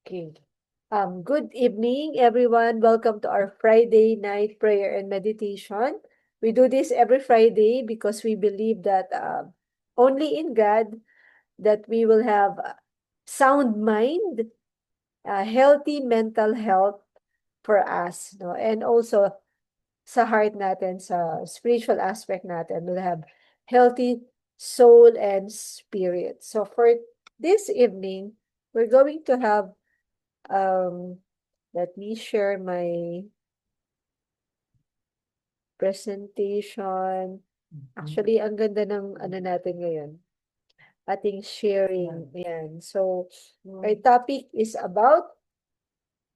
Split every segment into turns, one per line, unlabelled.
Okay. Good evening, everyone. Welcome to our Friday night prayer and meditation. We do this every Friday because we believe that only in God that we will have sound mind, healthy mental health for us, no? And also sa heart natin, sa spiritual aspect natin, we'll have healthy soul and spirit. So for this evening, we're going to have um let me share my presentation. Actually, ang ganda ng ano natin ngayon, ating sharing. Ayan. So, our topic is about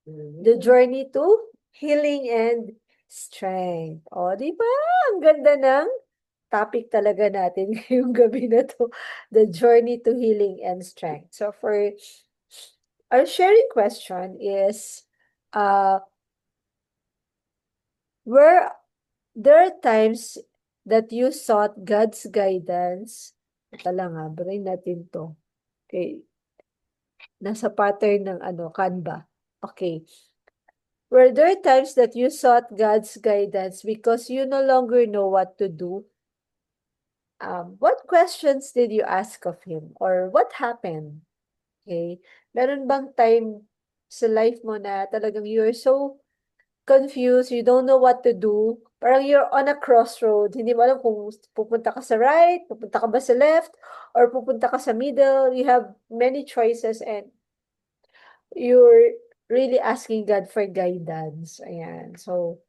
the journey to healing and strength. O, di ba? Ang ganda ng topic talaga natin ngayong gabi na to. The journey to healing and strength. So, for our sharing question is, uh, where there are times that you sought God's guidance. Teka lang ha, brain natin to. Okay, nasa pattern ng ano, Canva. Okay. Were there times that you sought God's guidance because you no longer know what to do? What questions did you ask of Him? Or what happened? Okay. Meron bang time sa life mo na talagang you're so confused, you don't know what to do, parang you're on a crossroad, hindi mo alam kung pupunta ka sa right, pupunta ka ba sa left, or pupunta ka sa middle, you have many choices and you're really asking God for guidance. Ayan. So,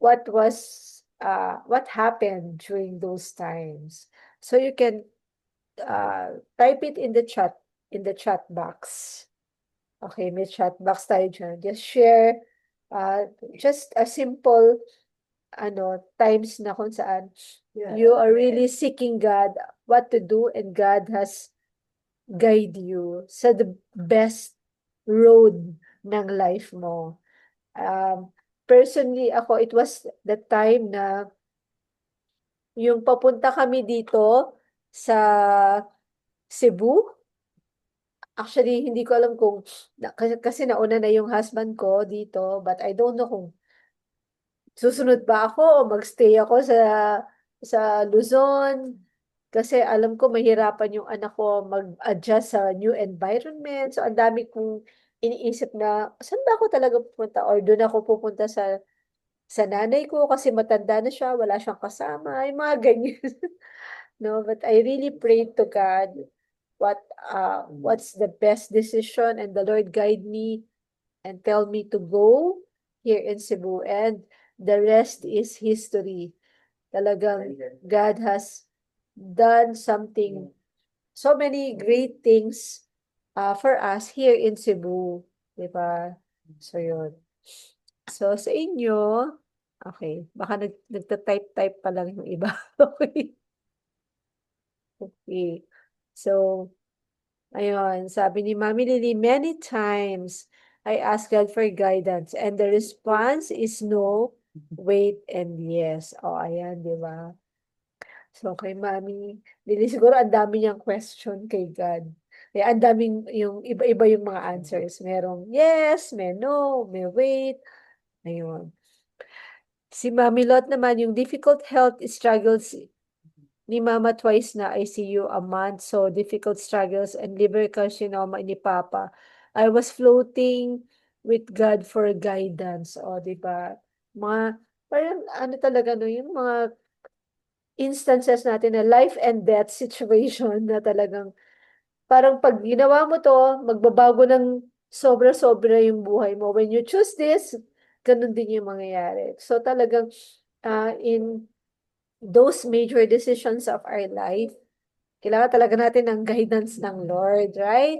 what happened during those times? So you can type it in the chat box. Okay, may chat box tayo dyan. Just share just a simple times na kung saan you are really seeking God what to do and God has guide you sa the best road ng life mo. Personally ako, it was the time na yung papunta kami dito sa Cebu. Actually, hindi ko alam kung kasi nauna na yung husband ko dito, but I don't know kung susunod ba ako o magstay ako sa Luzon kasi alam ko mahirapan yung anak ko mag-adjust sa new environment. So, ang dami kong iniisip na, saan ba ako talaga pupunta? Or doon ako pupunta sa nanay ko kasi matanda na siya, wala siyang kasama, yung mga ganyan. No, but I really prayed to God what's the best decision, and the Lord guide me and tell me to go here in Cebu, and the rest is history. Talagang God has done something, so many great things for us here in Cebu. Diba? So, yun. So, sa inyo, okay, baka nagta-type-type pa lang yung iba. Okay. Okay. So, ayun, sabi ni Mami Lily, many times I ask God for guidance and the response is no, wait, and yes. O, ayan, di ba? So, kay Mami Lily, siguro ang dami niyang question kay God. Kaya ang daming, yung iba-iba yung mga answers. Merong yes, may no, may wait. Ayun. Si Mami Lot naman, yung difficult health struggles ni Mama twice na ICU a month, so difficult struggles and liver carcinoma ni Papa. I was floating with God for guidance. O, di ba? Mga, parang ano talaga no, yung mga instances natin na life and death situation na talagang parang pag ginawa mo to, magbabago ng sobra-sobra yung buhay mo. When you choose this, ganun din yung mangyayari. So talagang in those major decisions of our life, kailangan talaga natin ng guidance ng Lord, right?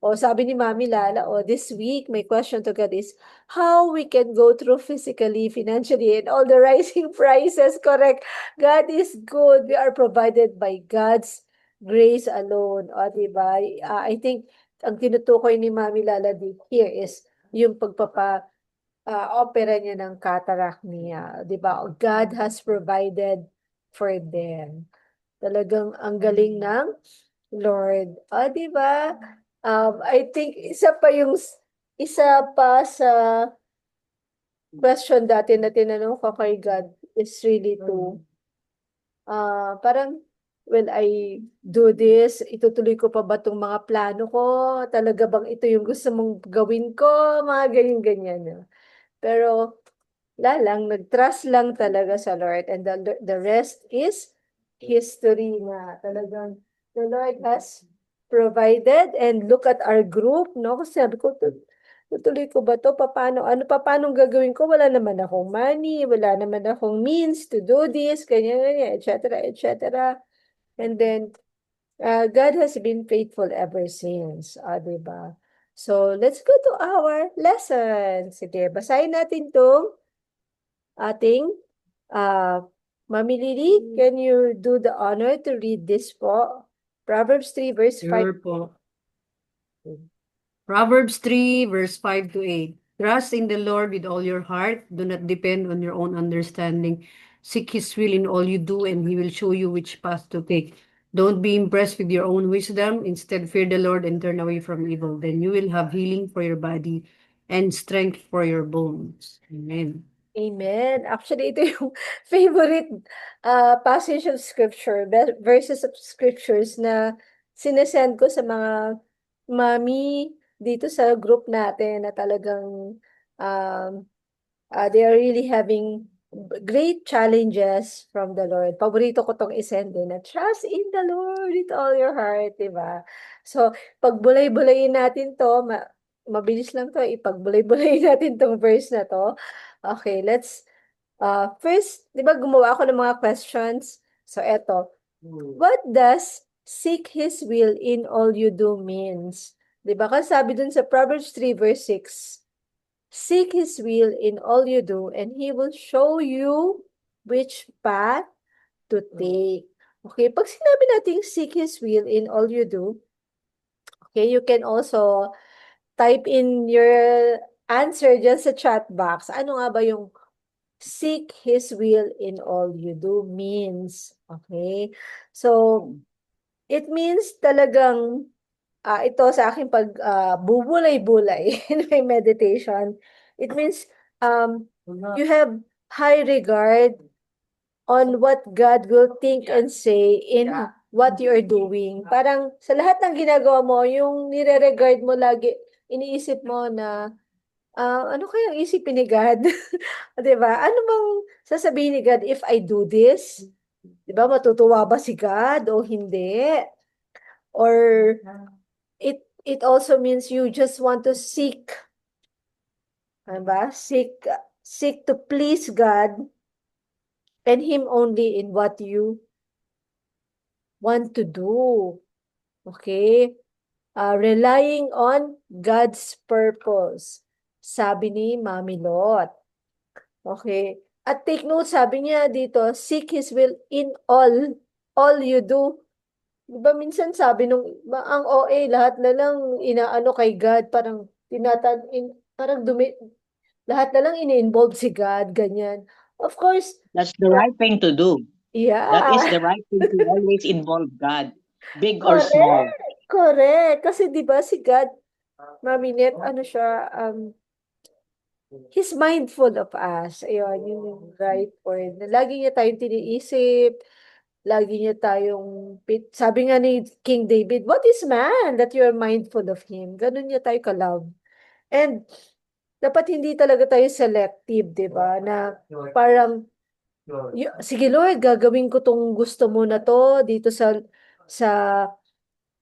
O sabi ni Mami Lala, this week, my question to God is, how we can go through physically, financially, and all the rising prices, correct? God is good. We are provided by God's grace alone. O, diba? I think, ang tinutukoy ni Mami Lala here is yung opera niya ng cataract niya. Diba? God has provided for them. Talagang ang galing ng Lord. O, di ba? I think isa pa sa question dati na tinanong ko kay God is really to, parang, will I do this? Itutuloy ko pa ba 'tong mga plano ko? Talaga bang ito yung gusto mong gawin ko? Mga ganyan-ganyan, 'no. Pero wala lang, nag-trust lang talaga sa Lord, and the rest is history na talagang the Lord has provided. And look at our group, no? Kasi sabi ko, tutuloy ko ba to? Paano gagawin ko? Wala naman akong money, wala naman akong means to do this, ganyan, ganyan, etc., etc. And then, God has been faithful ever since, diba? So, let's go to our lesson. Sige, basahin natin tong ating Mami Lily, can you do the honor to read this po? Proverbs 3 verse 5.
Sure po. Proverbs 3, verse 5 to 8. Trust in the Lord with all your heart. Do not depend on your own understanding. Seek His will in all you do, and He will show you which path to take. Don't be impressed with your own wisdom. Instead, fear the Lord and turn away from evil. Then you will have healing for your body and strength for your bones. Amen.
Amen. Actually, ito yung favorite passage of scripture, verses of scriptures na sinesend ko sa mga mami dito sa group natin na talagang um, they are really having great challenges from the Lord. Paborito ko tong isend din na trust in the Lord with all your heart, di ba? So, pagbulay-bulayin natin to, mabilis lang to, ipagbulay-bulayin natin tong verse na to. Okay, let's, first, di ba gumawa ako ng mga questions? So, eto. What does seek His will in all you do means? Di ba? Kasi sabi dun sa Proverbs 3 verse 6, seek His will in all you do, and He will show you which path to take. Okay, pag sinabi natin seek His will in all you do, okay, you can also type in your answer dyan sa chat box. Ano nga ba yung seek His will in all you do means? Okay, so it means talagang ito sa aking bubulay-bulay in my meditation, it means you have high regard on what God will think and say in what you are doing. Parang sa lahat ng ginagawa mo, yung nire-regard mo lagi, iniisip mo na, ano kayang isipin ni God? 'Di ba? Ano bang sasabihin ni God if I do this? 'Di ba, matutuwa ba si God o hindi? Or it also means you just want to seek, diba? Seek to please God and Him only in what you want to do. Okay? Relying on God's purpose. Sabi ni Mami Lot. Okay? At take note, sabi niya dito, seek His will in all you do. Diba minsan sabi ang OA, lahat na lang inaano kay God, parang parang lahat na lang ini-involve si God, ganyan. Of course,
That's the right thing to do. That is
yeah,
the right thing to always involve God, big or small.
correct, correct. Kasi di ba si God, Mami Net, ano siya, He's mindful of us. Ayun, yun yung right word. Na lagi niya tayong tiniisip, lagi niya tayong, sabi nga ni King David, what is man that you are mindful of him? Ganun niya tayo ka-love. And dapat hindi talaga tayo selective, di ba? Na parang, sige Lord, gagawin ko tong gusto mo na to dito sa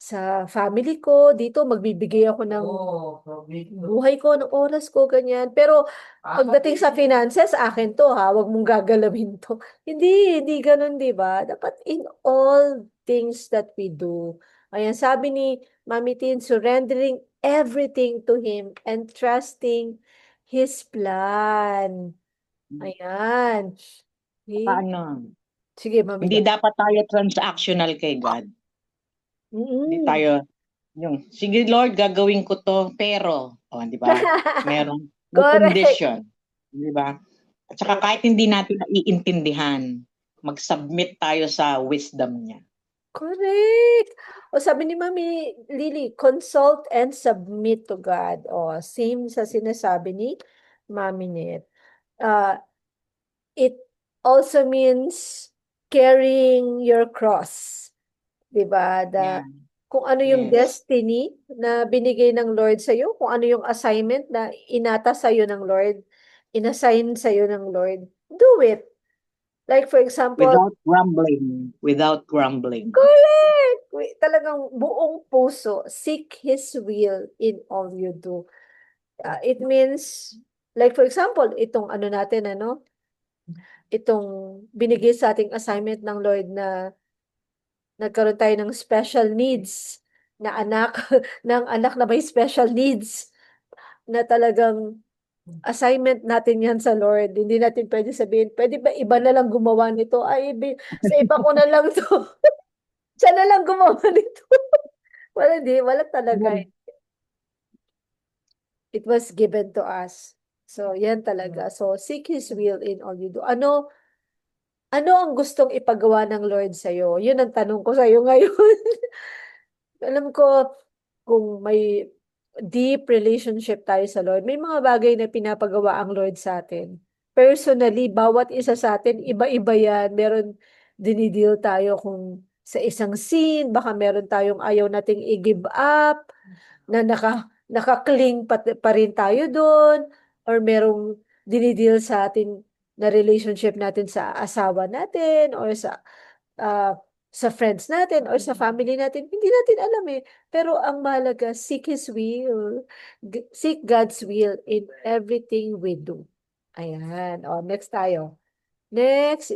sa family ko, dito magbibigay ako ng buhay ko, ng oras ko, ganyan. Pero pagdating sa finances, akin to ha, wag mong gagalawin to. Hindi ganun, di ba? Dapat in all things that we do. Ayan, sabi ni Mami Tin, surrendering everything to Him and trusting His plan. Ayan. Okay.
Paano?
Sige, Mami
Hindi
Dot.
dapat tayo transactional kay God. Hindi
Mm-mm.
tayo sige Lord, gagawin ko to, pero, di ba? May
Correct.
condition, di ba? At saka kahit hindi natin naiintindihan, mag-submit tayo sa wisdom niya.
Correct. O sabi ni Mami Lily, consult and submit to God. O, same sa sinasabi ni Mami Net. It also means carrying your cross. Diba?
Yeah.
Kung ano yung
Yes.
destiny na binigay ng Lord sa'yo, kung ano yung assignment na inata sa'yo ng Lord, inassign sa'yo ng Lord, do it. Like for example,
Without grumbling. Without grumbling.
correct! Talagang buong puso, seek His will in all you do. It means, like for example, itong ano natin, itong binigay sa ating assignment ng Lord na nagkaroon tayo ng special needs na anak, ng anak na may special needs, na talagang assignment natin yan sa Lord. Hindi natin pwede sabihin, pwede ba iba na lang gumawa nito? Ay, sa iba ko na lang to. Siya na lang gumawa nito. Wala talaga. It was given to us. So, yan talaga. So, seek His will in all you do. Ano ang gustong ipagawa ng Lord sa'yo? Yun ang tanong ko sa'yo ngayon. Alam ko, kung may deep relationship tayo sa Lord, may mga bagay na pinapagawa ang Lord sa atin. Personally, bawat isa sa atin, iba-iba yan. Meron, dinideal tayo kung sa isang scene, baka meron tayong ayaw nating i-give up, na naka-cling pa rin tayo doon, or merong dinideal sa atin na relationship natin sa asawa natin, or ah, sa friends natin, or sa family natin. Hindi natin alam eh. Pero ang mahalaga, seek His will. Seek God's will in everything we do. Ayan. O, next tayo. Next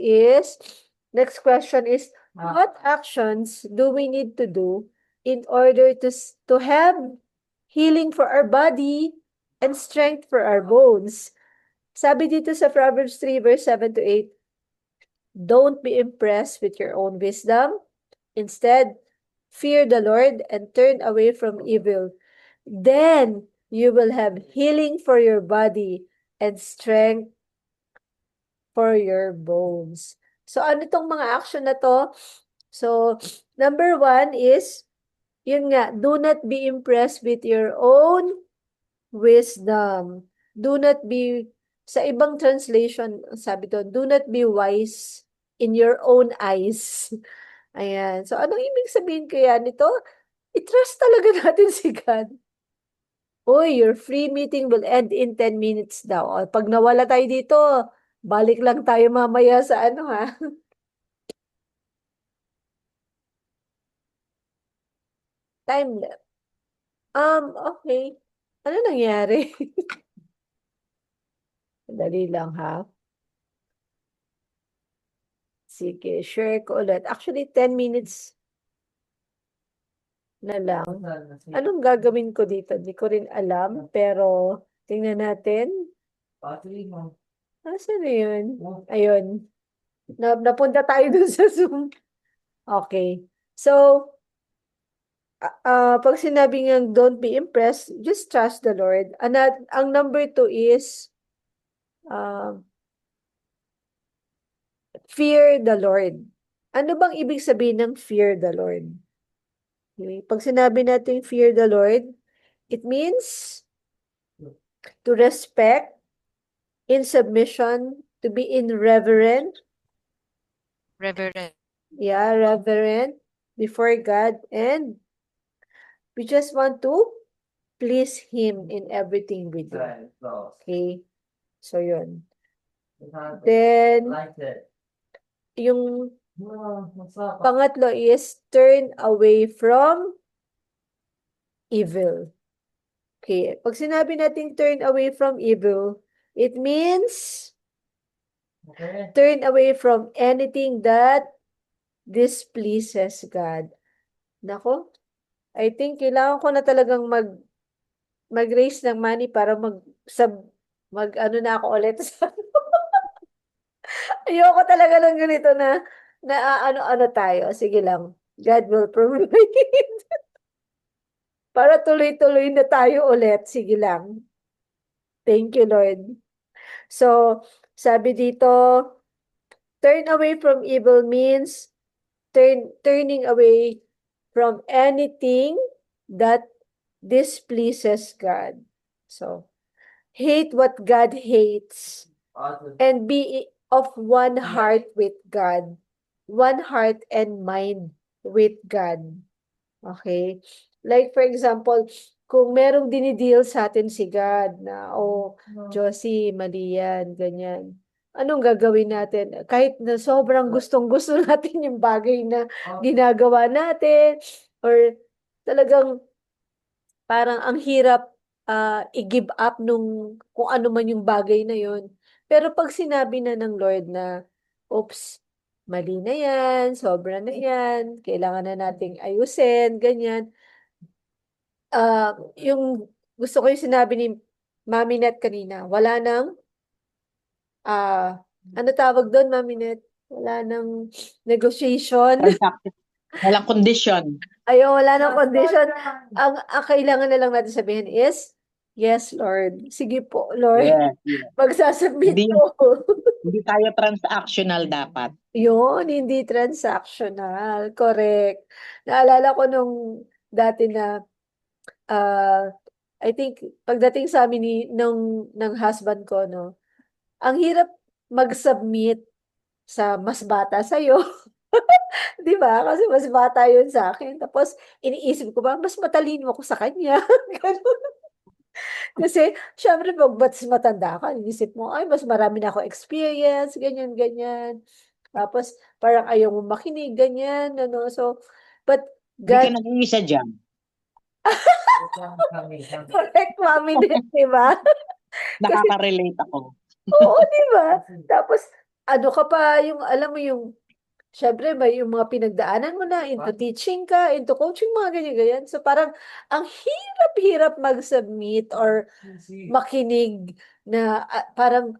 question is, what actions do we need to do in order to have healing for our body and strength for our bones? Sabi dito sa Proverbs 3 verse 7 to 8, don't be impressed with your own wisdom. Instead, fear the Lord and turn away from evil. Then you will have healing for your body and strength for your bones. So, ano itong mga action na to? So, number 1 is, yun nga, do not be impressed with your own wisdom. Do not be, sa ibang translation, sabi doon, do not be wise in your own eyes. Ayan. So, anong ibig sabihin kaya nito? I-trust talaga natin si God. Uy, your free meeting will end in 10 minutes daw. O, pag nawala tayo dito, balik lang tayo mamaya sa ano ha. Time lapse. Okay. Ano nangyari? Dali lang ha. Sige, share ko ulit. Actually, 10 minutes na lang. Anong gagawin ko dito? Hindi ko rin alam, pero tingnan natin. Nasaan na yun? Ayun. Napunta tayo dun sa Zoom. Okay. So, pag sinabi nga don't be impressed, just trust the Lord. Ang number 2 is fear the Lord. Ano bang ibig sabihin ng fear the Lord? Okay. Pag sinabi natin fear the Lord, it means to respect, in submission, to be in reverent,
Reverend.
reverent before God, and we just want to please Him in everything we do. Okay? So, yun. Then, yung pangatlo is turn away from evil. Okay. Pag sinabi natin turn away from evil, it means turn away from anything that displeases God. Nako, I think kailangan ko na talagang mag-raise ng money para mag ano na ako ulit sa ayoko talaga ng ganito na ano-ano tayo. Sige lang. God will provide. Para tuloy-tuloy na tayo ulit. Sige lang. Thank you, Lord. So, sabi dito, turn away from evil means turning away from anything that displeases God. So, hate what God hates and be of one heart with God. One heart and mind with God. Okay? Like for example, kung merong dinideal sa atin si God na, oh, Josie, mali yan, ganyan. Anong gagawin natin? Kahit na sobrang gustong-gusto natin yung bagay na ginagawa natin, or talagang parang ang hirap i-give up nung kung ano man yung bagay na yun. Pero pag sinabi na ng Lord na, oops, mali na yan, sobra na yan, kailangan na nating ayusin, ganyan. Yung gusto ko yung sinabi ni Mami Net kanina, wala nang, ano tawag doon, Mami Net? Wala nang negotiation.
Transaction. Walang condition.
Ayaw, wala nang condition. Ang kailangan na lang natin sabihin is, yes, Lord. Sige po, Lord.
Yes, yes.
Magsasubmit
Hindi,
po.
hindi tayo transactional dapat.
Yun, hindi transactional. Correct. Naalala ko nung dati na, I think, pagdating sa amin ng husband ko, no, ang hirap mag-submit sa mas bata sa'yo. Di ba? Kasi mas bata yun sa akin. Tapos, iniisip ko ba, mas matalino ako sa kanya. Ganun. Kasi, syempre, pag mas matanda ka, iniisip mo, ay, mas marami na ako experience, ganyan, ganyan. Tapos, parang ayaw mo makinig, ganyan, ano. So, but
Hindi ka
God,
nag-iisa dyan.
correct, mami din, di ba?
Nakaka-relate ako.
Oo, di ba? Tapos, ano ka pa, yung, alam mo yung, syempre, may yung mga pinagdaanan mo na, into teaching ka, into coaching, mga ganyan-ganyan. So, parang, ang hirap-hirap mag-submit or makinig na parang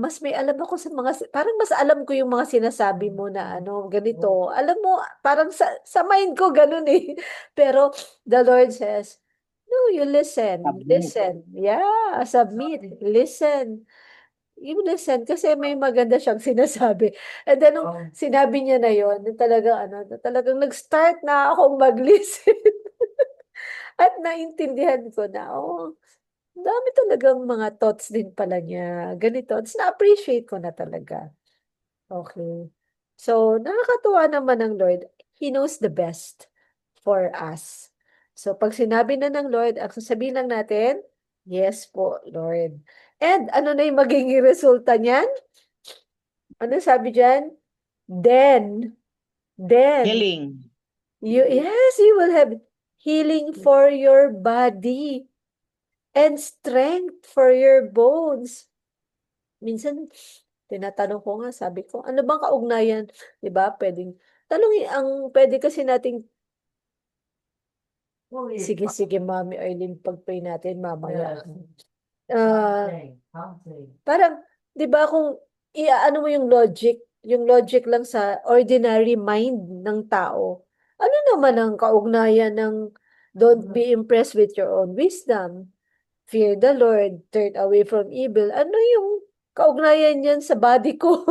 mas may alam ako sa parang mas alam ko yung mga sinasabi mo na ano, ganito. Alam mo, parang sa mind ko ganun eh. Pero the Lord says, no, you listen.
Submit.
Listen. Yeah, submit. Listen. You listen kasi may maganda siyang sinasabi. And then, nung sinabi niya na yon, talagang nag-start na akong mag-listen. At naintindihan ko na, oh, dami talagang mga thoughts din pala niya. Ganito. Tapos na-appreciate ko na talaga. Okay. So, nakakatuwa naman ng Lord. He knows the best for us. So, pag sinabi na ng Lord, ang sasabihin lang natin, yes po, Lord. And ano na yung magiging resulta niyan? Ano sabi dyan? Then,
Healing.
yes, you will have healing for your body and strength for your bones. Minsan, tinatanong ko nga, sabi ko, ano bang kaugnayan? Diba? Tanongin, pwede kasi nating, sige, Mami Arlene, pag-pray natin mamaya. Parang, di ba kung ano mo yung logic lang sa ordinary mind ng tao, ano naman ang kaugnayan ng don't be impressed with your own wisdom, fear the Lord, turn away from evil. Ano yung kaugnayan niyan sa body ko?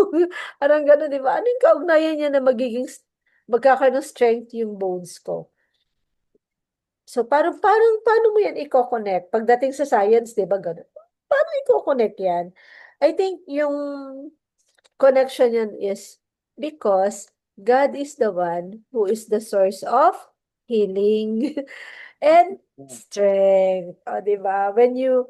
Parang gano'n, di ba? Ano yung kaugnayan niya na magkakaroon ng strength yung bones ko? So, paano mo yan i-connect? Pagdating sa science, di ba gano'n? Paano i-connect yan? I think yung connection yan is because God is the one who is the source of healing and strength. O, di ba? When you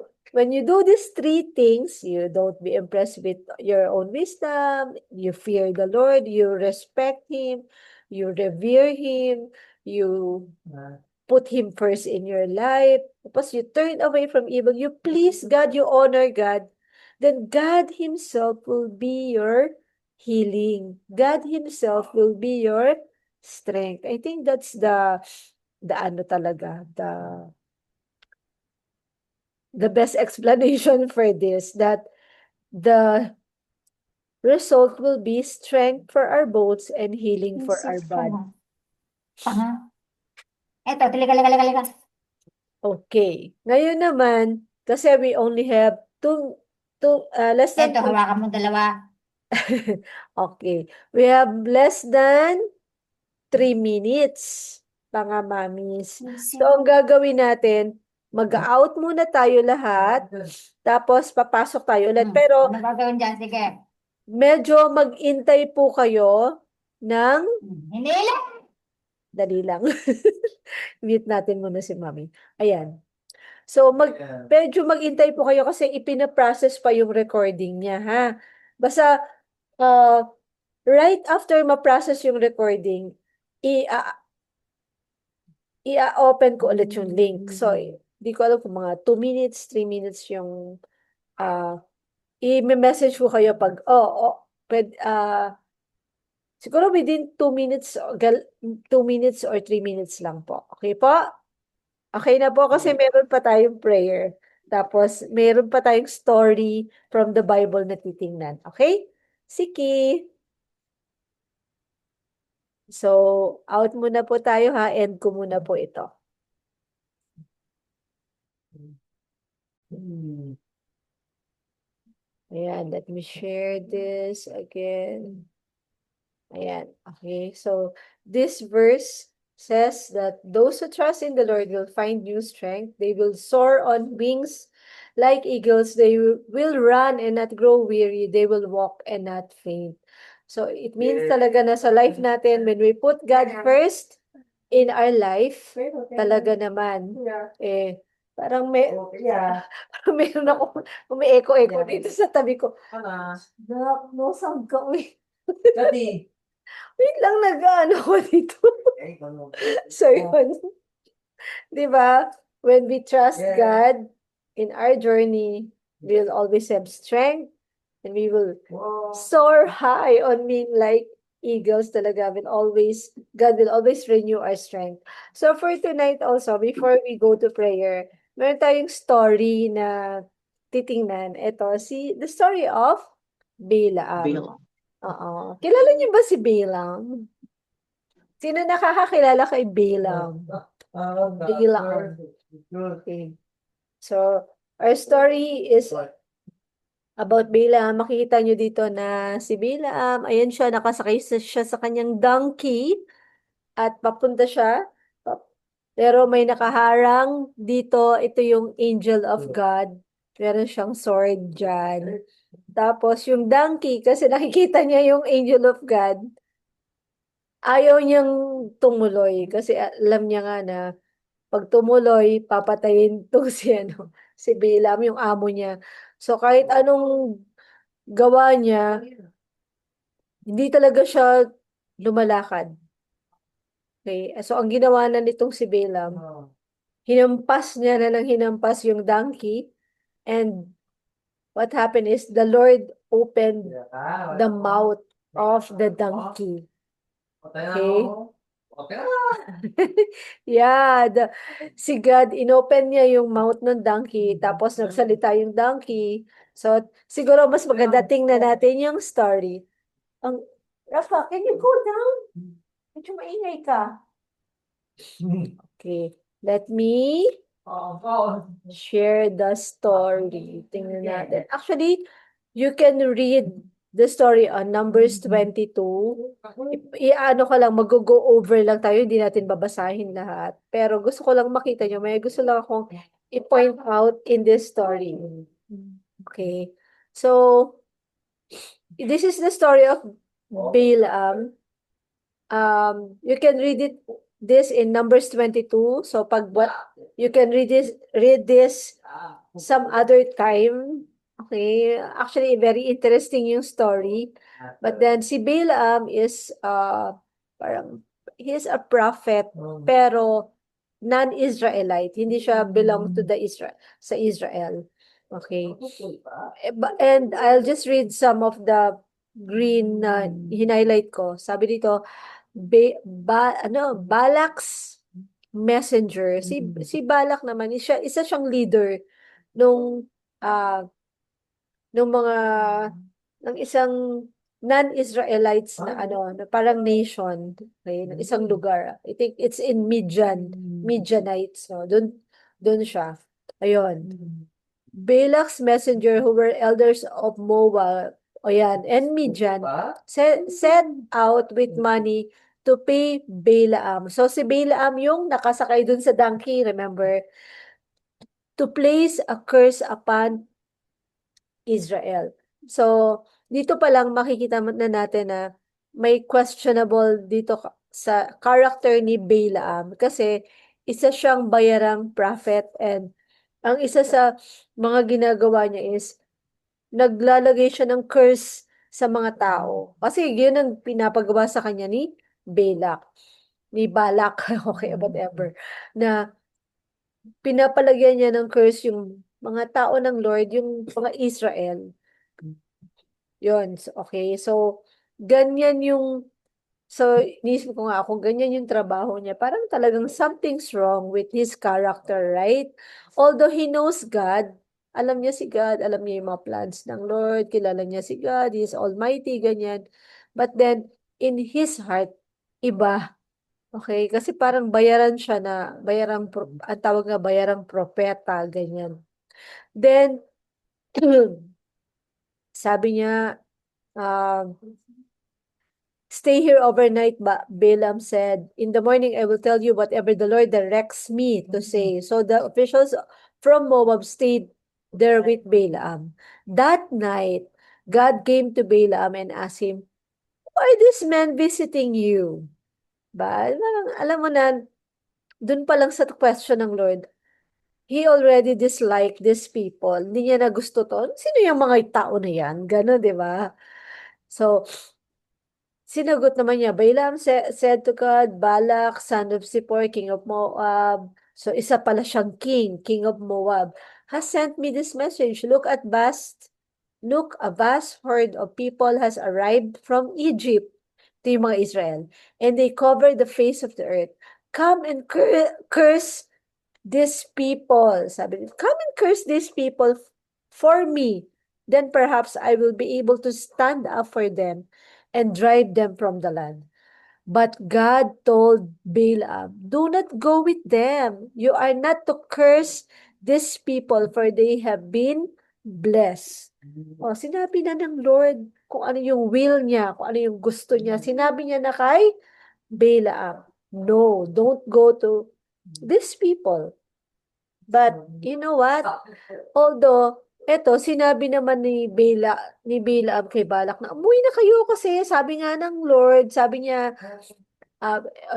do these three things, you don't be impressed with your own wisdom, you fear the Lord, you respect Him, you revere Him, you put Him first in your life, tapos you turn away from evil, you please God, you honor God, then God Himself will be your healing. God Himself will be your strength. I think that's the ano talaga, the best explanation for this, that the result will be strength for our bones and healing for our body.
Eto, tilika.
Okay. Ngayon naman, kasi we only have less than
Eto, hawakan mo dalawa.
okay. We have less than 3 minutes, mga mamis. So, ang gagawin natin, mag-out muna tayo lahat, tapos papasok tayo ulit. Pero,
Ano gagawin dyan? Sige.
medyo mag-intay po kayo ng
Hinila!
dali lang. Mute natin muna si mami. Ayan. So, medyo mag-intay po kayo kasi ipina-process pa yung recording niya, ha? Basta, right after ma-process yung recording, i-open ko ulit yung link. So, di ko alam kung mga 2 minutes, 3 minutes yung i-message ko kayo pag, siguro within 2 minutes, 2 minutes or 3 minutes lang po. Okay po? Okay na po kasi meron pa tayong prayer. Tapos, meron pa tayong story from the Bible na titingnan. Okay? Sige. So, out muna po tayo ha. End ko muna po ito. Ayan, let me share this again. Ayan, okay. So, this verse says that those who trust in the Lord will find new strength. They will soar on wings like eagles. They will run and not grow weary. They will walk and not faint. So, it means talaga na sa life natin, when we put God first in our life, talaga naman, parang parang meron ako, umi-echo dito sa tabi ko. Dak, no sound ka, uy. Wait lang, nag-ano ko dito. So, yun. Di ba? When we trust God in our journey, we'll always have strength and we will soar high on wing like eagles talaga. God will always renew our strength. So, for tonight also, before we go to prayer, meron tayong story na titingnan. Ito, the story of Balaam.
Balaam.
Oo. Kilala niyo ba si Balaam? Sino nakakakilala kay Balaam? Balaam. Okay. So, our story is about Balaam. Makikita nyo dito na si Balaam, ayan siya, nakasakay siya sa kanyang donkey at papunta siya. Pero may nakaharang dito, ito yung angel of God. Meron siyang sword dyan. Tapos yung donkey, kasi nakikita niya yung angel of God, ayaw niyang tumuloy. Kasi alam niya nga na pag tumuloy, papatayin to si Balaam, yung amo niya. So kahit anong gawa niya, hindi talaga siya lumalakad. Okay? So ang ginawa na nitong si Balaam, hinampas niya na ng hinampas yung donkey, and what happened is the Lord opened the mouth of the donkey. Okay? Yeah, si God, inopen niya yung mouth ng donkey, tapos nagsalita yung donkey. So, siguro mas maganda tingnan natin yung story. Rafa, can you go down? Medyo maingay ka. Okay, let me share the story. Tingnan natin. Actually, you can read the story on Numbers 22. I-ano ka lang, mag-go over lang tayo, hindi natin babasahin lahat. Pero gusto ko lang makita nyo, may gusto lang akong i-point out in this story. Okay. So, this is the story of Balaam. You can read this in Numbers 22. So, you can read this some other time. Okay, actually very interesting yung story. But then si Balaam is parang he is a prophet pero non-Israelite. Hindi siya belong to sa Israel. Okay. And I'll just read some of the green na hinighlight ko. Sabi dito, Balak's messenger. Si Balak naman, isa siyang leader nung mga ng isang non-Israelites na na parang nation, okay, ng isang lugar. I think it's in Midianites, no? Doon siya. Ayun. Balak's messenger who were elders of Moab, and Midian, set out with money to pay Balaam. So si Balaam yung nakasakay dun sa donkey, remember? To place a curse upon Israel. So, dito pa lang makikita na natin na may questionable dito sa character ni Balaam kasi isa siyang bayarang prophet and ang isa sa mga ginagawa niya is naglalagay siya ng curse sa mga tao. Kasi yun ang pinapagawa sa kanya ni Balak, okay, whatever, na pinapalagyan niya ng curse yung mga tao ng Lord, yung mga Israel. Yun, okay. So, ganyan yung, so, inisip ko nga kung ganyan yung trabaho niya, parang talagang something's wrong with his character, right? Although he knows God, alam niya si God, alam niya yung mga plans ng Lord, kilala niya si God, He is Almighty, ganyan. But then, in his heart, iba. Okay? Kasi parang bayaran siya na, ang tawag nga bayarang propeta, ganyan. Then, sabi niya, stay here overnight, Balaam said. In the morning, I will tell you whatever the Lord directs me to say. So the officials from Moab stayed there with Balaam. That night, God came to Balaam and asked him, why are these men visiting you? Ba? Alam mo na, dun pa lang sa question ng Lord, He already disliked these people. Hindi niya na gusto to. Sino yung mga tao na yan? Gano'n, di ba? So, sinagot naman niya, Balaam said to God, Balak, son of Zippor, king of Moab. So, isa pala siyang king of Moab, has sent me this message. Look, a vast herd of people has arrived from Egypt. Ito yung mga Israel. And they cover the face of the earth. Come and curse these people. Sabi niya, come and curse these people for me. Then perhaps I will be able to stand up for them and drive them from the land. But God told Balaam, do not go with them. You are not to curse these people, for they have been blessed. O, sinabi na ng Lord kung ano yung will niya, kung ano yung gusto niya. Sinabi niya na kay Balaam, no, don't go to these people. But, you know what? Although, eto, sinabi naman ni Balaam kay Balak na, umuwi na kayo kasi sabi nga ng Lord, sabi niya,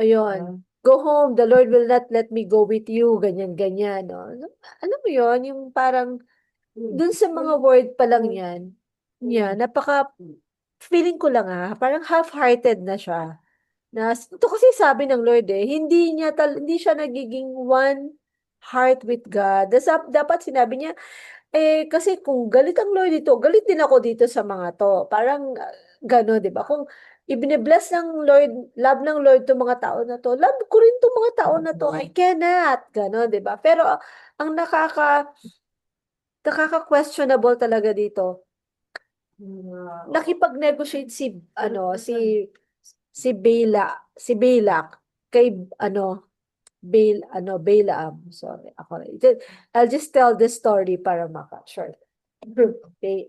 ayun, go home, the Lord will not let me go with you, ganyan-ganyan, no? Alam mo yon yung parang, dun sa mga word pa lang yan, feeling ko lang parang half-hearted na siya. Ito kasi sabi ng Lord hindi siya nagiging one heart with God. Dapat sinabi niya, kasi kung galit ang Lord dito, galit din ako dito sa mga to. Parang gano'n, di ba? Kung ibine-bless ng Lord, love ng Lord itong mga tao na to, love ko rin itong mga tao na to, I cannot. Gano'n, di ba? Pero ang nakaka-questionable talaga dito, nakipag-negotiate si Balak kay Balaam. Sorry, I'll just tell the story para maka-short. Okay.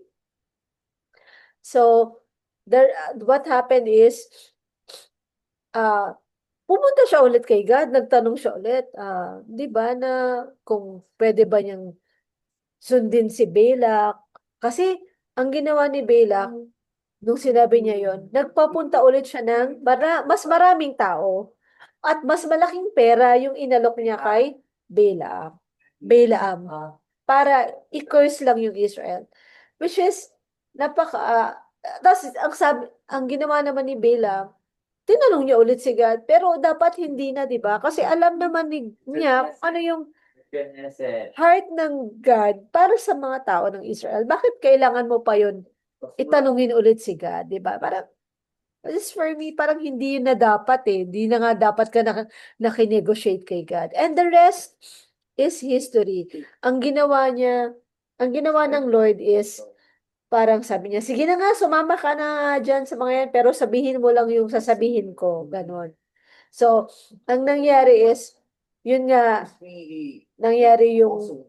So, what happened is, pumunta siya ulit kay God, nagtanong siya ulit, di ba na kung pwede ba niyang sundin si Balak? Kasi, ang ginawa ni Balak, nung sinabi niya yon, nagpapunta ulit siya ng mas maraming tao at mas malaking pera yung inalok niya kay Balaam para i-curse lang yung Israel. Which is, tapos ang ginawa naman ni Balaam, tinanong niya ulit si God, pero dapat hindi na, di ba? Kasi alam naman niya ano yung heart ng God para sa mga tao ng Israel. Bakit kailangan mo pa yun itanungin ulit si God, di ba? Parang, just for me, parang hindi yun na dapat Hindi na nga dapat ka nakinegotiate kay God. And the rest is history. Ang ginawa ng Lord is, parang sabi niya, sige na nga, sumama ka na dyan sa mga yan, pero sabihin mo lang yung sasabihin ko. Ganon. So, ang nangyari is, yun nga, nangyari yung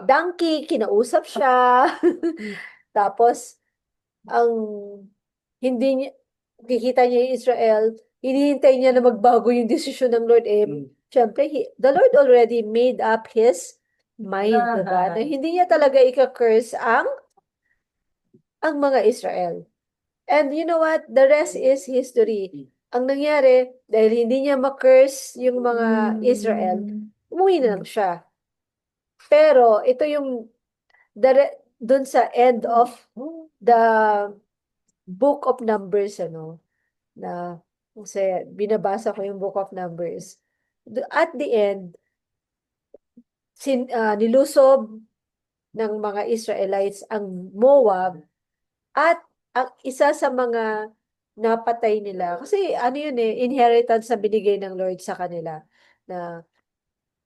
donkey, kinausap siya. Tapos, ang hindi niya, Kikita niya yung Israel, hinihintay niya na magbago yung desisyon ng Lord. Syempre, the Lord already made up His mind, diba? Na hindi niya talaga ika-curse ang mga Israel. And you know what? The rest is history. Ang nangyari, dahil hindi niya ma-curse yung mga Israel, umuwi na lang siya. Pero ito yung dun sa end of the book of Numbers, na kasi binabasa ko yung book of Numbers. At the end, nilusob ng mga Israelites ang Moab at ang isa sa mga napatay nila. Kasi ano yun inheritance na binigay ng Lord sa kanila na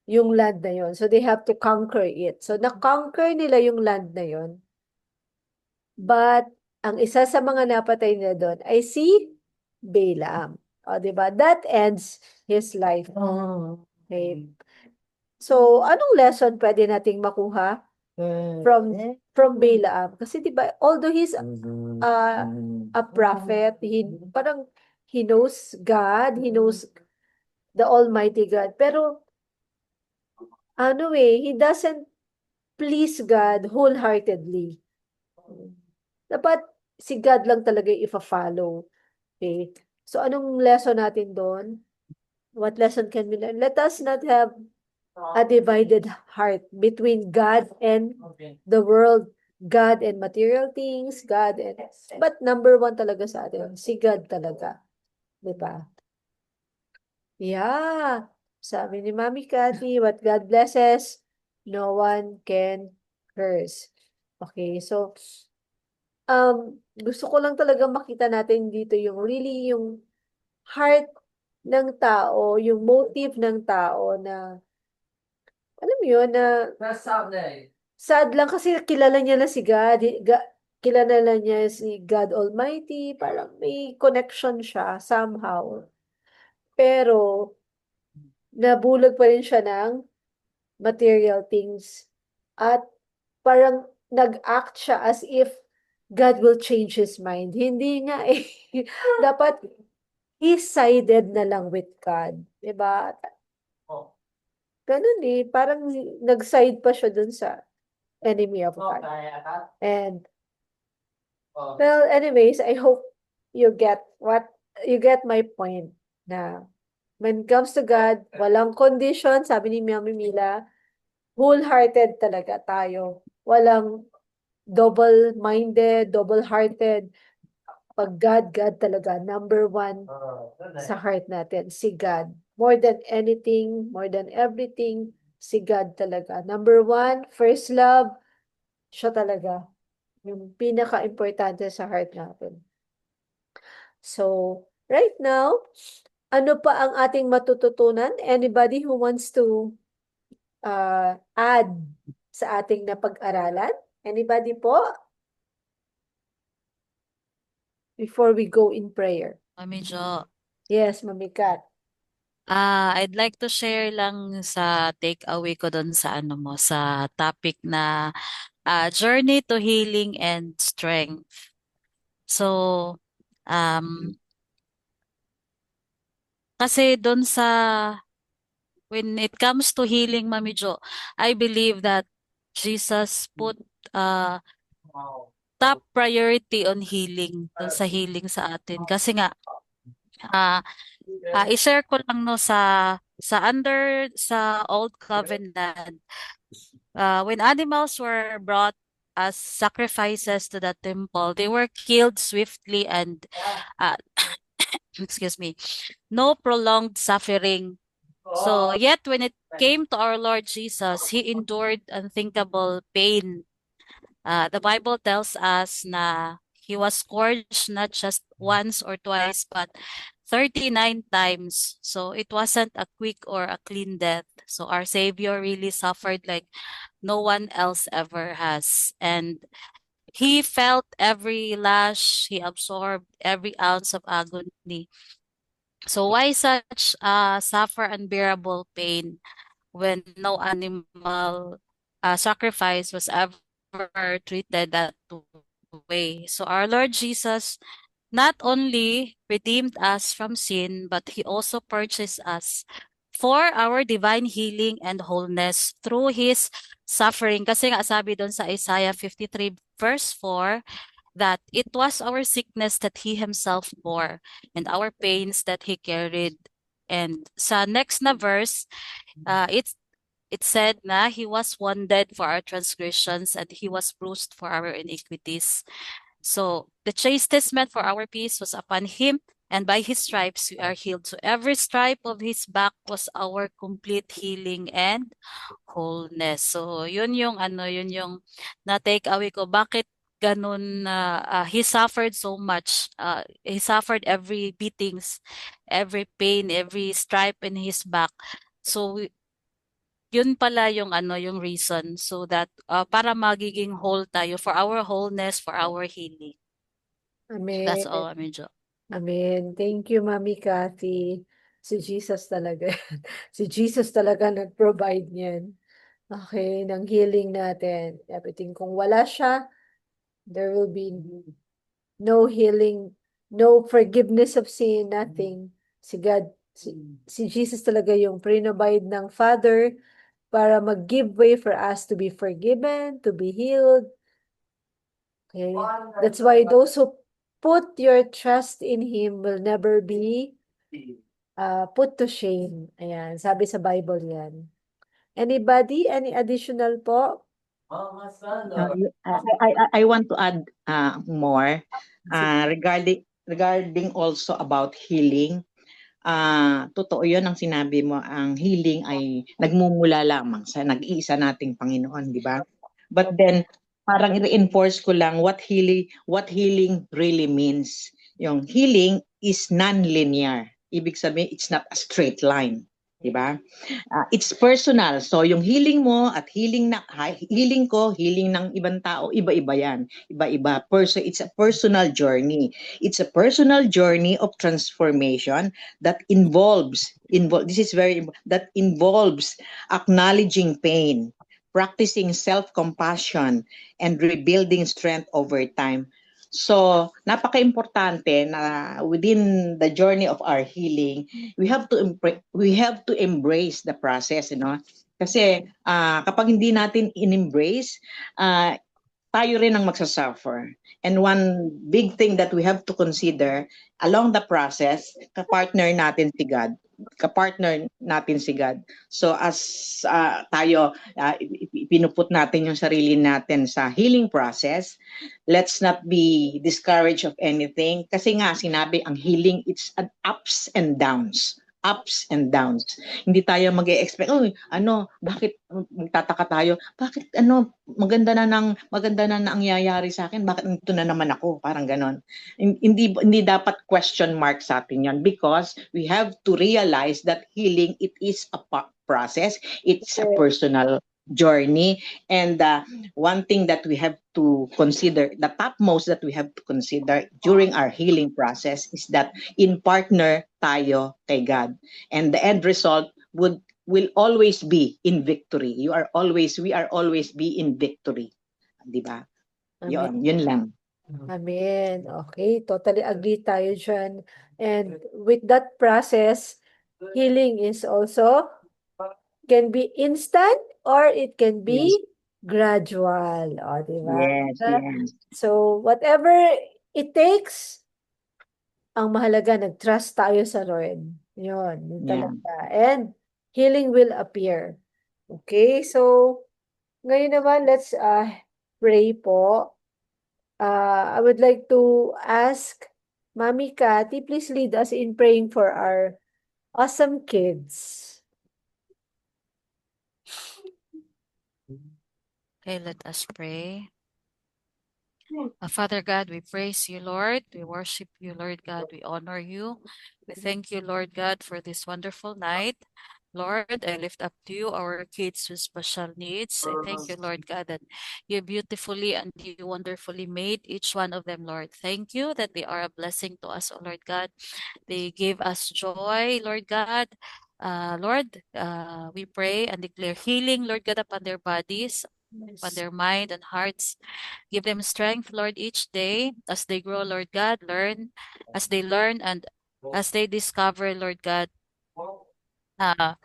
yung land na yun. So they have to conquer it. So na-conquer nila yung land na yun. But ang isa sa mga napatay nila doon ay si Balaam. O, diba? That ends his life. Okay. So, anong lesson pwede nating makuha from Balaam? Kasi diba, although he's a prophet, parang he knows God, he knows the Almighty God, pero he doesn't please God wholeheartedly. Dapat si God lang talaga yung ifa-follow. Okay? So, anong lesson natin doon? What lesson can we learn? Let us not have a divided heart between God and the world, God and material things, but number one talaga sa atin, si God talaga. Diba? Yeah. Sabi ni Mami Cathy, what God blesses, no one can curse. Okay, so, gusto ko lang talaga makita natin dito yung heart ng tao, yung motive ng tao na, alam mo yun, na sad lang kasi kilala niya na si God, kilala na niya si God Almighty, parang may connection siya somehow. Pero, nabulag pa rin siya ng material things. At parang nag-act siya as if God will change his mind. Hindi nga eh. Dapat he sided na lang with God. Diba? Ganun eh. Parang nag-side pa siya dun sa enemy of God. And, well, anyways, I hope you get my point na when it comes to God, walang condition, sabi ni Mami Mila, wholehearted talaga tayo. Walang double-minded, double-hearted. Pag God talaga, number one sa heart natin, si God. More than anything, more than everything, si God talaga. Number one, first love, siya talaga. Yung pinaka-importante sa heart natin. So, right now, ano pa ang ating matututunan? Anybody who wants to add sa ating napag-aralan? Anybody po? Before we go in prayer.
Mami Jo.
Yes, Mami Kat.
I'd like to share lang sa takeaway ko doon sa sa topic na journey to healing and strength. So, kasi doon when it comes to healing, Mami Jo, I believe that Jesus put top priority on healing, doon sa healing sa atin. Kasi nga, i-share ko lang sa Old Covenant, when animals were brought as sacrifices to the temple, they were killed swiftly and excuse me, no prolonged suffering. So yet when it came to our Lord Jesus, he endured unthinkable pain. The Bible tells us na he was scourged not just once or twice, but 39 times. So it wasn't a quick or a clean death. So our Savior really suffered like no one else ever has. And he felt every lash, he absorbed every ounce of agony. So why such suffer unbearable pain when no animal sacrifice was ever treated that way? So our Lord Jesus not only redeemed us from sin, but He also purchased us for our divine healing and wholeness through His suffering. Kasi nga sabi doon sa Isaiah 53 verse 4, that it was our sickness that He Himself bore and our pains that He carried. And sa next na verse, it said na He was wounded for our transgressions and He was bruised for our iniquities. So the chastisement for our peace was upon Him, and by His stripes we are healed. So every stripe of His back was our complete healing and wholeness. So yun yung yun yung na-take away ko. Bakit ganun na He suffered so much. He suffered every beatings, every pain, every stripe in His back. So yun pala yung yung reason, so that para magiging whole tayo, for our wholeness, for our healing. That's
Amen.
all, medyo.
Amen. Thank you, Mami Cathy. Si Jesus talaga. Si Jesus talaga nag-provide niyan. Okay, ng healing natin. Everything. Kung wala siya, there will be no healing, no forgiveness of sin, nothing. Si God, si Jesus talaga yung provide ng Father para mag-give way for us to be forgiven, to be healed. Okay, that's why those who put your trust in Him will never be put to shame. Ayan, sabi sa Bible yan. Anybody? Any additional po?
I want to add more regarding also about healing. Totoo 'yun ang sinabi mo, ang healing ay nagmumula lamang sa nag-iisa nating Panginoon, di ba? But then parang i-reinforce ko lang what healing really means. Yung healing is non-linear. Ibig sabihin, it's not a straight line, di ba? It's personal. So yung healing mo at healing ko, healing ng ibang tao, iba-iba yan. Iba-iba. It's a personal journey. It's a personal journey of transformation that that involves acknowledging pain, practicing self-compassion, and rebuilding strength over time. So, napaka-importante na within the journey of our healing, we have to embrace the process, you know. Kasi kapag hindi natin in-embrace, tayo rin ang magsasuffer. And one big thing that we have to consider along the process, kapartner natin si God. So as tayo, pinuput natin yung sarili natin sa healing process, let's not be discouraged of anything. Kasi nga, sinabi, ang healing, it's an ups and downs. Ups and downs. Hindi tayo mag-e-expect, bakit magtataka tayo? Bakit maganda na nangyayari sa akin? Bakit ito na naman ako? Parang ganon. Hindi dapat question mark sa atin 'yon, because we have to realize that healing, it is a process. It's a personal journey, and one thing that we have to consider, the topmost that we have to consider during our healing process, is that in partner tayo kay God, and the end result will always be in victory. We are always be in victory, di ba? Yun lang.
Amen. Okay, totally agree tayo dyan. And with that process, healing is also can be instant or it can be gradual. O, di ba?
Yes.
So, whatever it takes, ang mahalaga, nag-trust tayo sa Lord. Yun talaga. And healing will appear. Okay, so, ngayon naman, let's pray po. I would like to ask Mami Cathy, please lead us in praying for our awesome kids.
Okay, let us pray. Father God, we praise you, Lord. We worship you, Lord God. We honor you. We thank you, Lord God, for this wonderful night. Lord, I lift up to you our kids with special needs. I thank you, Lord God, that you beautifully and you wonderfully made each one of them, Lord. Thank you that they are a blessing to us, oh Lord God. They give us joy, Lord God. Lord, we pray and declare healing, Lord God, upon their bodies. upon their mind and hearts. Give them strength, Lord, each day as they grow, Lord God, as they learn and as they discover, Lord God, uh,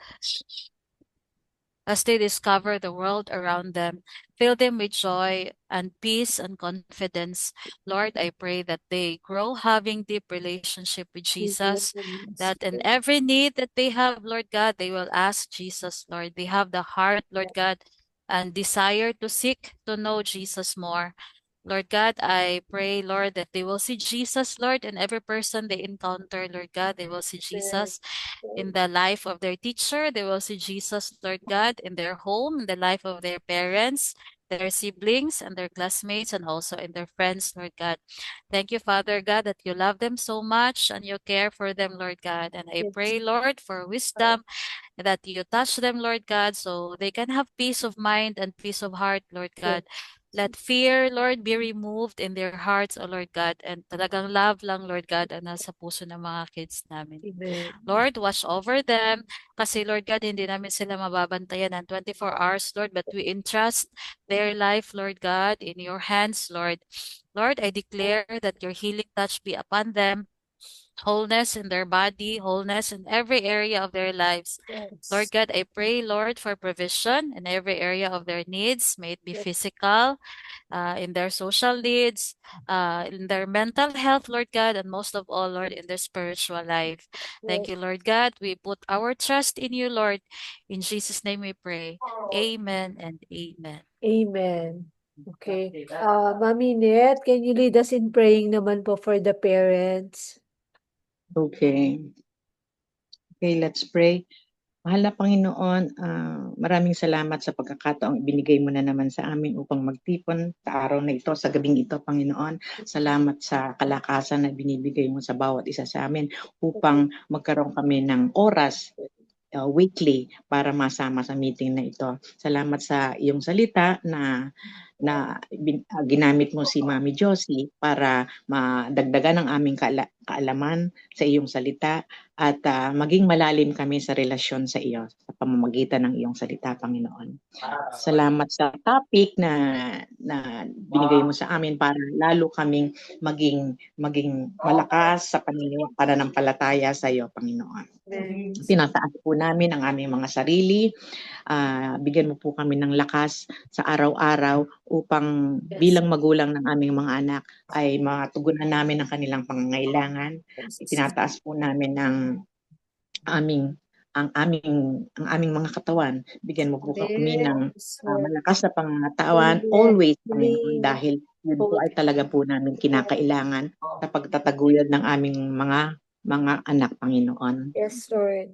as they discover the world around them. Fill them with joy and peace and confidence. Lord, I pray that they grow having deep relationship with Jesus,
Yes.
that in every need that they have, Lord God, they will ask Jesus, Lord. They have the heart, Lord God, and desire to seek to know Jesus more. Lord God, I pray, Lord, that they will see Jesus, Lord, in every person they encounter, Lord God. They will see Jesus in the life of their teacher. They will see Jesus, Lord God, in their home, in the life of their parents, their siblings, and their classmates, and also in their friends, Lord God. Thank you, Father God, that you love them so much and you care for them, Lord God. And I
Yes.
pray, Lord, for wisdom that you touch them, Lord God, so they can have peace of mind and peace of heart, Lord God. Let fear, Lord, be removed in their hearts, O Lord God, and talagang love lang, Lord God, ang nasa puso ng mga kids namin.
Amen.
Lord, watch over them. Kasi, Lord God, hindi namin sila mababantayan ng 24 hours, Lord, but we entrust their life, Lord God, in your hands, Lord. Lord, I declare that your healing touch be upon them, wholeness in their body, wholeness in every area of their lives. Lord
Yes.
God, I pray, Lord, for provision in every area of their needs, may it be
Yes.
physical, in their social needs, in their mental health, Lord God, and most of all, Lord, in their spiritual life. Thank you, Lord God. We put our trust in you, Lord. In Jesus' name we pray. Amen and amen.
Amen. Okay. Mami Net, can you lead us in praying naman po for the parents?
Okay. Okay, let's pray. Mahal na Panginoon, maraming salamat sa pagkakataong ibinigay mo na naman sa amin upang magtipon sa araw na ito, sa gabing ito, Panginoon. Salamat sa kalakasan na binibigay mo sa bawat isa sa amin upang magkaroon kami ng oras weekly para masama sa meeting na ito. Salamat sa iyong salita na ginamit mo si Mami Josie para madagdagan ang aming kaalaman sa iyong salita at maging malalim kami sa relasyon sa iyo sa pamamagitan ng iyong salita, Panginoon. Salamat sa topic na binigay mo sa amin para lalo kaming maging malakas sa pananampalataya sa iyo, Panginoon. Tinataas po namin ang aming mga sarili. Bigyan mo po kami ng lakas sa araw-araw upang bilang magulang ng aming mga anak ay matugunan namin ang kanilang pangangailangan. Itinataas po namin ang aming mga katawan. Bigyan mo po kami ng malakas na pangangatawan always, Panginoon, dahil yun po ay talaga po namin kinakailangan sa pagtataguyod ng aming mga anak, Panginoon.
Yes, Lord.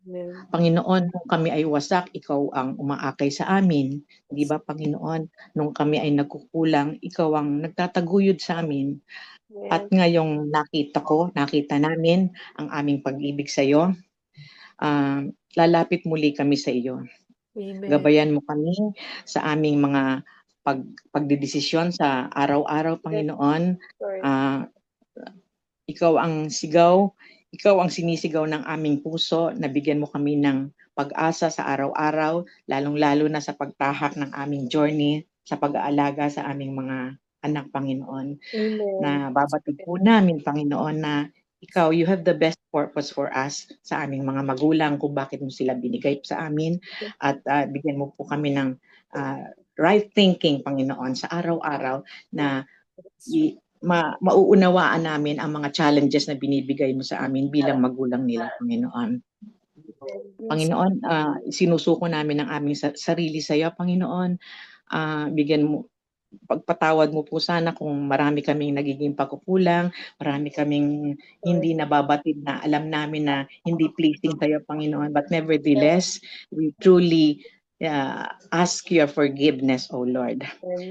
Amen.
Panginoon, nung kami ay wasak, ikaw ang umaakay sa amin. Di ba, Panginoon? Nung kami ay nagkukulang, ikaw ang nagtataguyod sa amin. At ngayong nakita namin ang aming pag-ibig sa iyo, lalapit muli kami sa iyo.
Amen.
Gabayan mo kami sa aming mga pagdedesisyon sa araw-araw, Panginoon. Ikaw ang sinisigaw ng aming puso, nabigyan mo kami ng pag-asa sa araw-araw, lalong-lalo na sa pagtahak ng aming journey sa pag-aalaga sa aming mga anak, Panginoon.
Amen.
Na babatid po namin, Panginoon, na ikaw, you have the best purpose for us sa aming mga magulang, kung bakit mo sila binigay sa amin, at bigyan mo po kami ng right thinking, Panginoon, sa araw-araw na mauunawaan namin ang mga challenges na binibigay mo sa amin bilang magulang nila, Panginoon. Panginoon, sinusuko namin ang aming sarili sa iyo, Panginoon. Bigyan mo, pagpatawad mo po sana kung marami kaming nagiging pagkukulang, marami kaming hindi nababatid na alam namin na hindi pleasing sa iyo, Panginoon. But nevertheless, we truly ask your forgiveness, O Lord.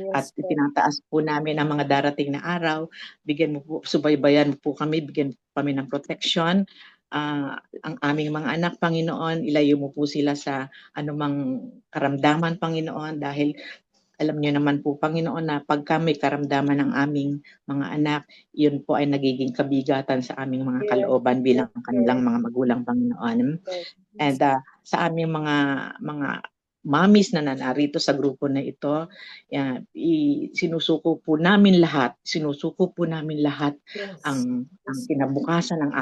At tinataas po namin ang mga darating na araw. Bigyan mo po, subaybayan mo po kami, bigyan po kami ng protection. Ang aming mga anak, Panginoon, ilayo mo po sila sa anumang karamdaman, Panginoon, dahil alam niyo naman po, Panginoon, na pagka may karamdaman ng aming mga anak, yun po ay nagiging kabigatan sa aming mga kalooban bilang kanilang mga magulang, Panginoon. And sa aming mga mommies na narito sa grupo na ito, sinusuko po namin lahat
Yes.
ang kinabukasan ng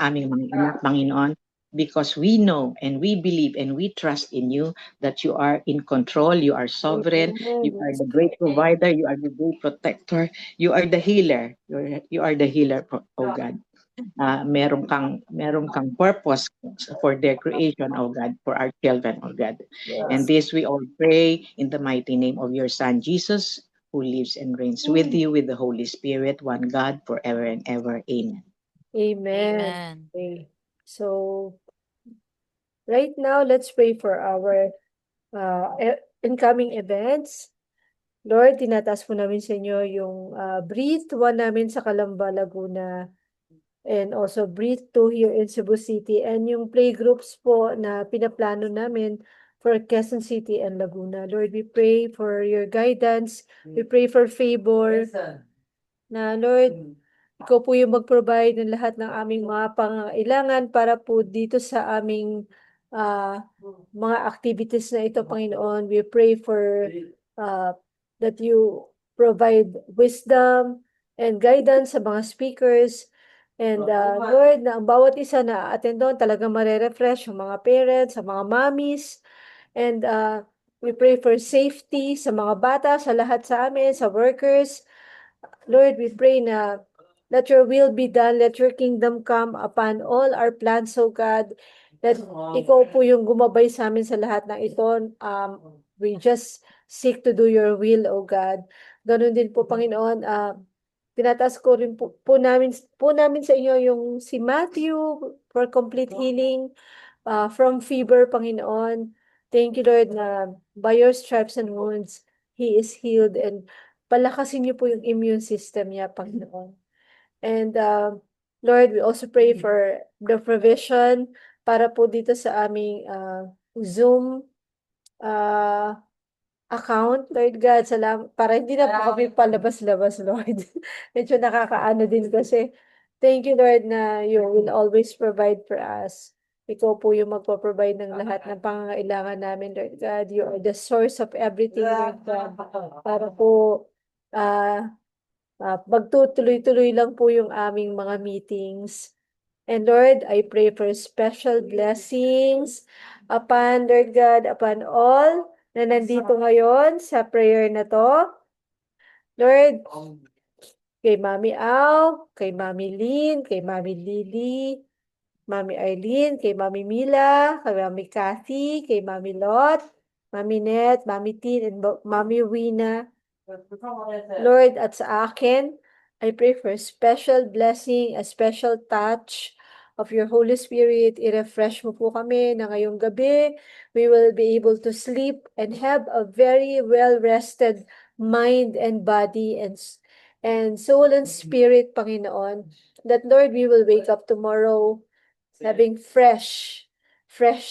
aming mga anak, Panginoon, because we know and we believe and we trust in you that you are in control, you are sovereign, you are the great provider, you are the great protector, you are the healer, you are the healer, oh God. Meron kang purpose for their creation, oh God, for our children, oh God. And
Yes.
this we all pray in the mighty name of your Son, Jesus, who lives and reigns with you, with the Holy Spirit, one God, forever and ever. Amen.
Amen.
Amen.
Okay. So, right now, let's pray for our incoming events. Lord, tinataas po namin sa inyo yung Breathe 1 namin sa Calamba, Laguna, and also Breathe 2 here in Cebu City, and yung playgroups po na pinaplano namin for Quezon City and Laguna. Lord, we pray for your guidance. We pray for favor. Na Lord, ikaw po yung mag-provide ng lahat ng aming mga pangangailangan para po dito sa aming mga activities na ito, Panginoon. We pray for that you provide wisdom and guidance sa mga speakers. And Lord, na ang bawat isa na attend doon talagang marerefresh yung mga parents, sa mga mommies. And we pray for safety sa mga bata, sa lahat sa amin, sa workers. Lord, we pray na let your will be done, let your kingdom come upon all our plans, oh God. That ikaw po yung gumabay sa amin sa lahat ng ito. We just seek to do your will, oh God. Ganun din po, Panginoon. Tinataas ko rin po namin sa inyo yung si Matthew for complete healing from fever, Panginoon. Thank you, Lord, na by your stripes and wounds, he is healed, and palakasin niyo po yung immune system niya, Panginoon. And Lord, we also pray for the provision para po dito sa aming Zoom account, Lord God, para hindi na po kami palabas-labas, Lord. Medyo nakakaano din kasi. Thank you, Lord, na you will always provide for us. Ikaw po yung magpo-provide ng lahat ng pangangailangan namin, Lord God. You are the source of everything, Lord God. Para po magtutuloy-tuloy lang po yung aming mga meetings. And Lord, I pray for special blessings upon, Lord God, upon all na nandito ngayon sa prayer na to. Lord, kay Mami Au, kay Mami Lynn, kay Mami Lily, Mami Eileen, kay Mami Mila, kay Mami Kathy, kay Mami Lot, Mami Net, Mami Tin, and Mami Wina. Lord, at sa akin, I pray for a special blessing, a special touch of your Holy Spirit. I-refresh mo po kami na ngayong gabi, we will be able to sleep and have a very well-rested mind and body and soul and spirit, Panginoon. That, Lord, we will wake up tomorrow having fresh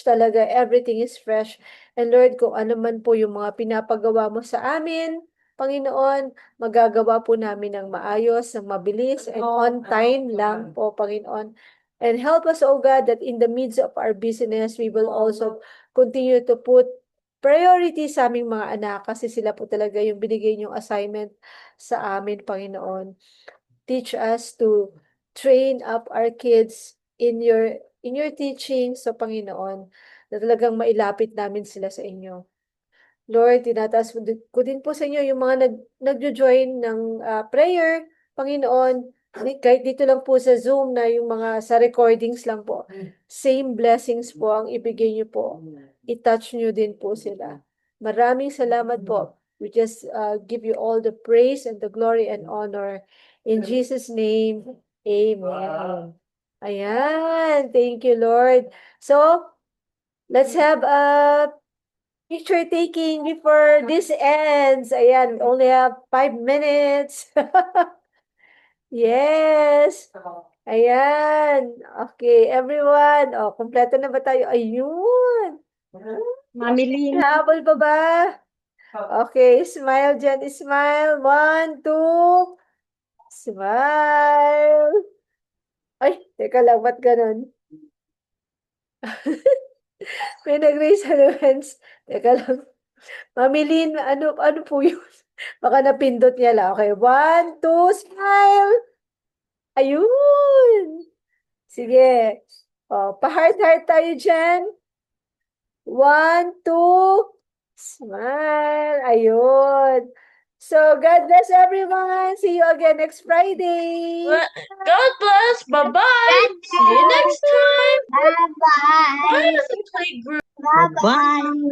talaga. Everything is fresh. And Lord, kung ano man po yung mga pinapagawa mo sa amin, Panginoon, magagawa po namin ng maayos, ng mabilis, and on time lang po, Panginoon. And help us, O God, that in the midst of our business, we will also continue to put priority sa aming mga anak kasi sila po talaga yung binigay niyong assignment sa amin, Panginoon. Teach us to train up our kids in your teaching sa Panginoon, na talagang mailapit namin sila sa inyo. Lord, tinataas ko din po sa inyo yung mga nagjo-join ng prayer, Panginoon. Kahit dito lang po sa Zoom na yung mga sa recordings lang po. Same blessings po ang ibigay niyo po. I-touch niyo din po sila. Maraming salamat po. We just give you all the praise and the glory and honor. In Jesus' name, amen. Ayan. Thank you, Lord. So, let's have a picture taking before this ends. Ayan, we only have 5 minutes. Yes. Ayan. Okay, everyone. O, kompleto na ba tayo? Ayun.
Mami Lynn.
Nahabol pa ba? Okay, smile dyan. Smile. 1, 2. Smile. Ay, teka lang, ba't ganun? May nag-raise hands. Teka lang. Mami Lynn, ano po yun? Baka napindot niya lang. Okay, 1, 2, smile! Ayun! Sige. Oh, pa-heart-heart tayo dyan. 1, 2, smile. Ayun. So, God bless everyone. See you again next Friday.
God bless. Bye-bye. See you next time.
Bye-bye.
Bye as a playgroup.
Bye-bye.